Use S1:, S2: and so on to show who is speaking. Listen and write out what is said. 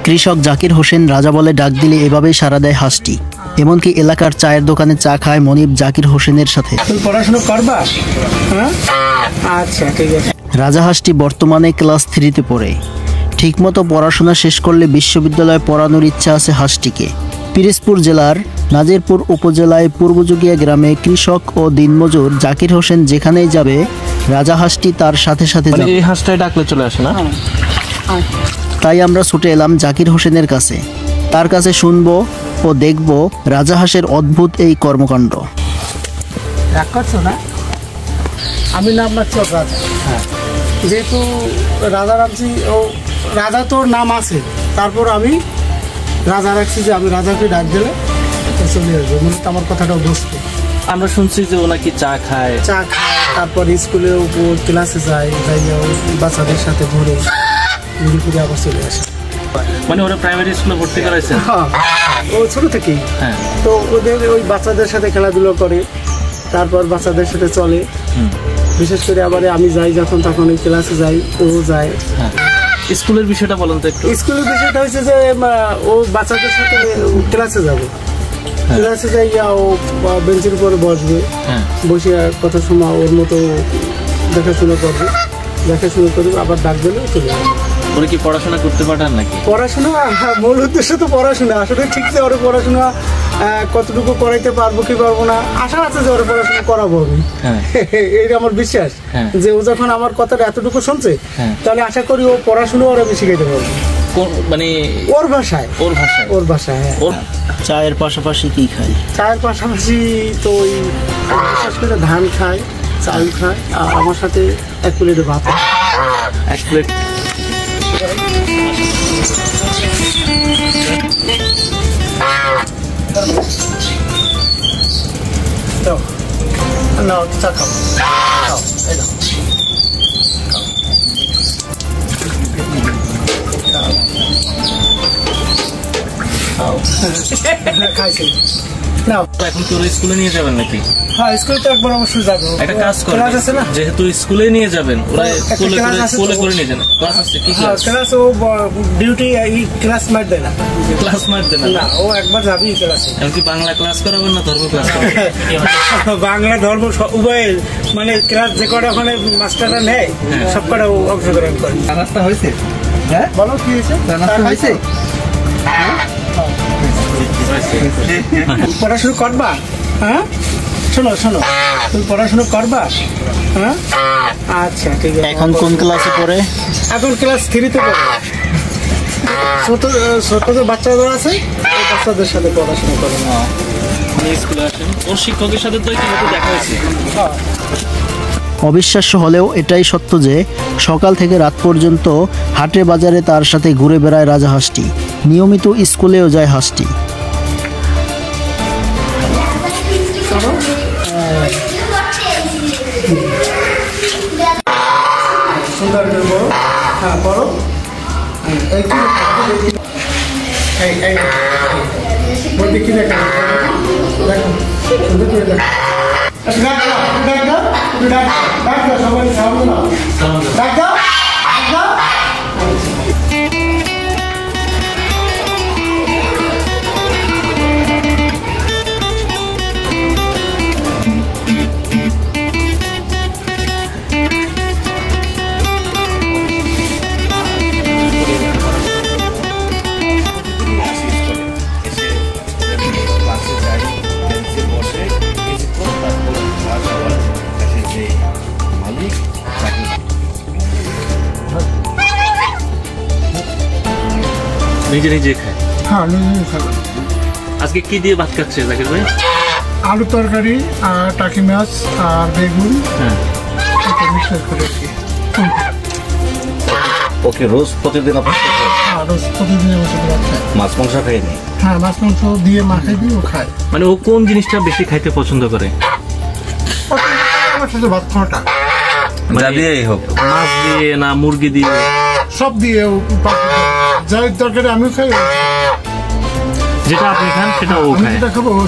S1: কৃষক জাকির হোসেন রাজা বলে ডাক দিলে এভাবেই সাড়া দেয় হাঁসটি। এমনকি এলাকার চায়ের দোকানে চা খায় মনিব জাকির হোসেনের সাথে।
S2: পড়াশোনা করবা? আচ্ছা ঠিক আছে।
S1: রাজা হাঁসটি বর্তমানে ক্লাস 3-তে পড়ে। ঠিকমতো পড়াশোনা শেষ করলে বিশ্ববিদ্যালয়ে পড়ানোর ইচ্ছা আছে হাঁসটিকে। পিরোজপুর জেলার নাজিরপুর উপজেলায় পূর্বযুগিয়া গ্রামে কৃষক ও দিনমজুর জাকির হোসেন যেখানেই যাবে রাজা হাঁসটি তার সাথে সাথে যাবে।
S3: এই হাঁসটাই ডাকলে চলে আসে না?
S1: তাই আমরা ছুটে এলাম জাকির হোসেনের কাছে। তার কাছে শুনবো ও দেখব রাজা হাঁসের অদ্ভুত এই কর্মকাণ্ড।
S2: রাগ করছো না? আমি নাম রাখছি রাজা। যেহেতু রাজা রাখছি, ও রাজা তোর নাম আছে, তারপর আমি রাজা রাখছি যে আমি রাজাকে ডাক দিলে চলে আসবো। মানে আমার কথাটাও বুঝতে।
S3: আমরা শুনছি যে ও নাকি চা খায়,
S2: তারপর স্কুলে ক্লাসে যায়, বাচ্চাদের সাথে ঘুরে ঘুরে আবার চলে আসে।
S3: মানে ওরা প্রাইমারি স্কুলে ভর্তি করাইছে?
S2: হ্যাঁ, ও ছোট থেকেই। তো ওদের ওই বাচ্চাদের সাথে খেলাধুলো করে, তারপর বাচ্চাদের সাথে চলে। বিশেষ করে আবার আমি যাই যখন, তখন ওই ক্লাসে যাই, ও যায়।
S3: স্কুলের বিষয়টা বলেন তো একটু।
S2: স্কুলের বিষয়টা হচ্ছে যে ও বাচ্চাদের সাথে ক্লাসে যাবে, ক্লাসে যাইয়া ও বেঞ্চের উপরে বসবে, বসে কথা শোনা, ওর মতো দেখাশোনা করবে, দেখাশোনা করবে, আবার ডাক দিলে চলে যাবে।
S3: ওরা কি পড়াশোনা করতে পাঠান নাকি?
S2: পড়াশোনা মূল উদ্দেশ্য তো পড়াশোনা। আসলে ঠিক যে ওরা পড়াশোনা কতটুকু করাইতে পারবো কি পারবো না, আশা আছে যে ওরা পড়াশোনা করাবো আমি। এটা আমার বিশ্বাস যে ও যখন আমার কথাটা এতটুকু শুনছে, তাহলে আশা করি ও পড়াশোনা ওরা আমি শিখাইতে পারবো।
S3: মানে ওর ভাষায়? ওর ভাষায়। হ্যাঁ।
S1: চায়ের পাশাপাশি কি খায়?
S2: চায়ের পাশাপাশি তো ওই বিশেষ করে ধান খায়, চাল খায়, আর আমার সাথে 1 প্লেট ভাত।
S3: 1 প্লেট?
S2: না, চা খাও। খাইছি না।
S3: এখন তোর স্কুলে নিয়ে যাবেন নাকি?
S2: হ্যাঁ, স্কুলে তো একবার অবশ্যই যাবো।
S3: একটা কাজ করেন, যেহেতু স্কুলে নিয়ে যাবেন, ওরা কোলে করে নিয়ে যান। ক্লাস আছে? কি ক্লাস?
S2: ক্লাস ও ডিউটি ক্লাস মার দেয় না।
S3: ক্লাস মার দেয় না?
S2: ও একবার যাবেই ক্লাসে।
S3: এমনকি বাংলা ক্লাস করাবেন না ধর্ম ক্লাস করাবেন?
S2: বাংলা ধর্ম উভয়ের, মানে ক্লাস যে কটা ওখানে মাস্টাররা নেয় সব কটা অংশগ্রহণ করে।
S4: রাস্তা হয়েছে?
S2: হ্যাঁ, বলো কি হয়েছে?
S4: হয়েছে?
S2: পড়াশুনো করবা? হ্যাঁ, শোনো তুমি পড়াশুনো করবা? হ্যাঁ, আচ্ছা ঠিক আছে।
S1: এখন কোন ক্লাসে পড়ে?
S2: এখন ক্লাস 3-তে পড়ে। ছোট যে বাচ্চাদের আছে, ওই বাচ্চাদের সাথে পড়াশোনা করে।
S3: স্কুলে আসেন, ওর শিক্ষকের সাথে তো ইতিমধ্যে দেখা হয়েছে।
S1: অবিশ্বাস্য হলেও এটাই সত্য যে সকাল থেকে রাত পর্যন্ত হাটে বাজারে তার সাথে ঘুরে বেড়ায় রাজা হাঁসটি। নিয়মিত স্কুলেও যায় হাঁসটি।
S2: সুন্দর করে বলো। হ্যাঁ, বলো। বলতে কি দেখা দেখো, সুন্দর করে দেখো। সবাই সামনে না ডাক্তার।
S3: নিজে খায়?
S2: হ্যাঁ, নিজে খাবে।
S3: আজকে কি দিয়ে ভাত খাচ্ছে জাকির ভাই?
S2: আলু তরকারি আর টাকি মাছ আর বেগুন।
S4: ওকে রোজ প্রতিদিন
S2: রোজ প্রতিদিন
S4: মাছ মাংস খাইনি?
S2: হ্যাঁ, মাছ মাংস দিয়ে মাখাই দিয়ে ও খায়।
S3: মানে ও কোন জিনিসটা বেশি খাইতে পছন্দ করে?
S2: আমার সাথে ভাত খাওয়াটা।
S4: যা দিয়েই হোক,
S3: মাছ দিয়ে না মুরগি দিয়ে?
S2: সব দিয়ে। যাই তরকারি আমিও খাই,
S3: যেটা আপনি খান সেটা ও খায়।
S2: যেটা খাবো ও